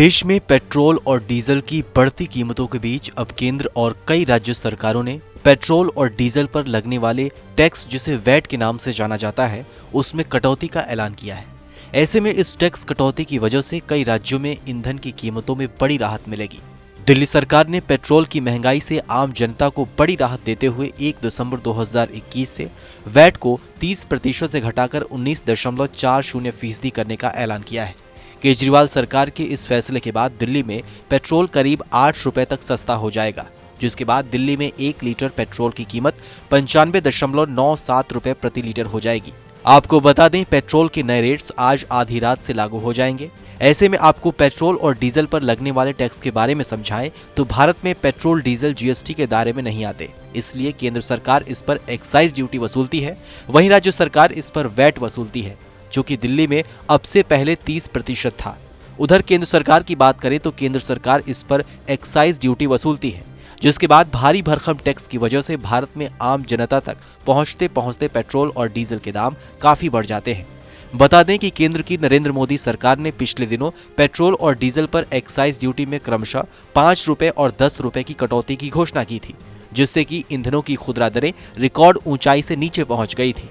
देश में पेट्रोल और डीजल की बढ़ती कीमतों के बीच अब केंद्र और कई राज्य सरकारों ने पेट्रोल और डीजल पर लगने वाले टैक्स, जिसे वैट के नाम से जाना जाता है, उसमें कटौती का ऐलान किया है। ऐसे में इस टैक्स कटौती की वजह से कई राज्यों में ईंधन की कीमतों में बड़ी राहत मिलेगी। दिल्ली सरकार ने पेट्रोल की महंगाई से आम जनता को बड़ी राहत देते हुए 1 दिसंबर 2021 से वैट को 30% से घटाकर 19.40% करने का ऐलान किया है। केजरीवाल सरकार के इस फैसले के बाद दिल्ली में पेट्रोल करीब 8 रुपए तक सस्ता हो जाएगा, जिसके बाद दिल्ली में 1 लीटर पेट्रोल की कीमत 95.97 रुपए प्रति लीटर हो जाएगी। आपको बता दें, पेट्रोल के नए रेट्स आज आधी रात से लागू हो जाएंगे। ऐसे में आपको पेट्रोल और डीजल पर लगने वाले टैक्स के बारे में समझाएं तो भारत में पेट्रोल डीजल जीएसटी के दायरे में नहीं आते, इसलिए केंद्र सरकार इस पर एक्साइज ड्यूटी वसूलती है, वहीं राज्य सरकार इस पर वैट वसूलती है, जो कि दिल्ली में अब से पहले 30% था। उधर केंद्र सरकार की बात करें तो केंद्र सरकार इस पर एक्साइज ड्यूटी वसूलती है, जिसके बाद भारी भरकम टैक्स की वजह से भारत में आम जनता तक पहुंचते पहुंचते पेट्रोल और डीजल के दाम काफी बढ़ जाते हैं। बता दें कि केंद्र की नरेंद्र मोदी सरकार ने पिछले दिनों पेट्रोल और डीजल पर एक्साइज ड्यूटी में क्रमशः 5 रुपए और 10 रुपए की कटौती की घोषणा की थी, जिससे कि ईंधनों की खुदरा दरें रिकॉर्ड ऊंचाई से नीचे पहुंच गई थी।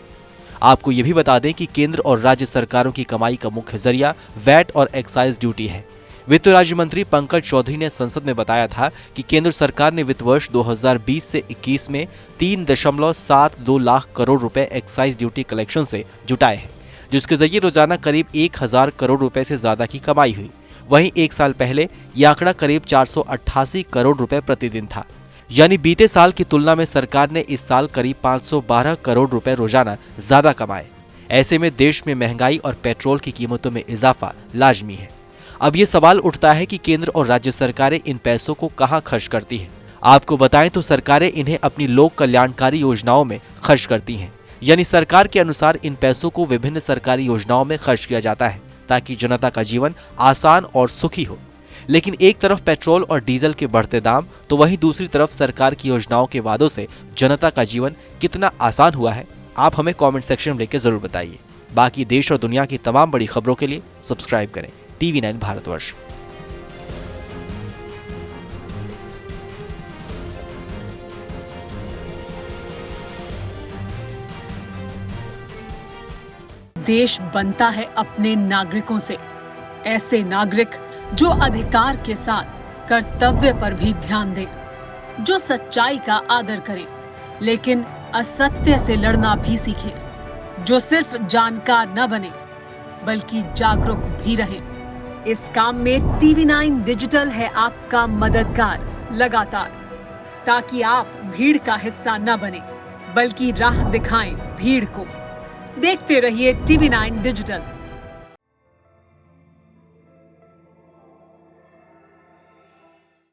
आपको ये भी बता दें कि केंद्र और राज्य सरकारों की कमाई का मुख्य जरिया वैट और एक्साइज ड्यूटी है। वित्त राज्य मंत्री पंकज चौधरी ने संसद में बताया था कि केंद्र सरकार ने वित्त वर्ष 2020 से 21 में 3.72 लाख करोड़ रुपए एक्साइज ड्यूटी कलेक्शन से जुटाए हैं, जिसके जरिए रोजाना करीब 1000 करोड़ रुपए से ज्यादा की कमाई हुई। वहीं एक साल पहले यह आंकड़ा करीब 488 करोड़ रुपए प्रतिदिन था, यानी बीते साल की तुलना में सरकार ने इस साल करीब 512 करोड़ रुपए रोजाना ज्यादा कमाए। ऐसे में देश में महंगाई और पेट्रोल की कीमतों में इजाफा लाजमी है। अब ये सवाल उठता है कि केंद्र और राज्य सरकारें इन पैसों को कहां खर्च करती हैं। आपको बताएं तो सरकारें इन्हें अपनी लोक कल्याणकारी योजनाओं में खर्च करती हैं, यानी सरकार के अनुसार इन पैसों को विभिन्न सरकारी योजनाओं में खर्च किया जाता है ताकि जनता का जीवन आसान और सुखी हो। लेकिन एक तरफ पेट्रोल और डीजल के बढ़ते दाम, तो वहीं दूसरी तरफ सरकार की योजनाओं के वादों से जनता का जीवन कितना आसान हुआ है, आप हमें कमेंट सेक्शन में लिखकर जरूर बताइए। बाकी देश और दुनिया की तमाम बड़ी खबरों के लिए सब्सक्राइब करें TV9 भारतवर्ष। देश बनता है अपने नागरिकों से, ऐसे नागरिक जो अधिकार के साथ कर्तव्य पर भी ध्यान दें, जो सच्चाई का आदर करें लेकिन असत्य से लड़ना भी सीखें, जो सिर्फ जानकार न बने बल्कि जागरूक भी रहें। इस काम में TV9 डिजिटल है आपका मददगार लगातार, ताकि आप भीड़ का हिस्सा न बने बल्कि राह दिखाएं भीड़ को। देखते रहिए TV9 डिजिटल।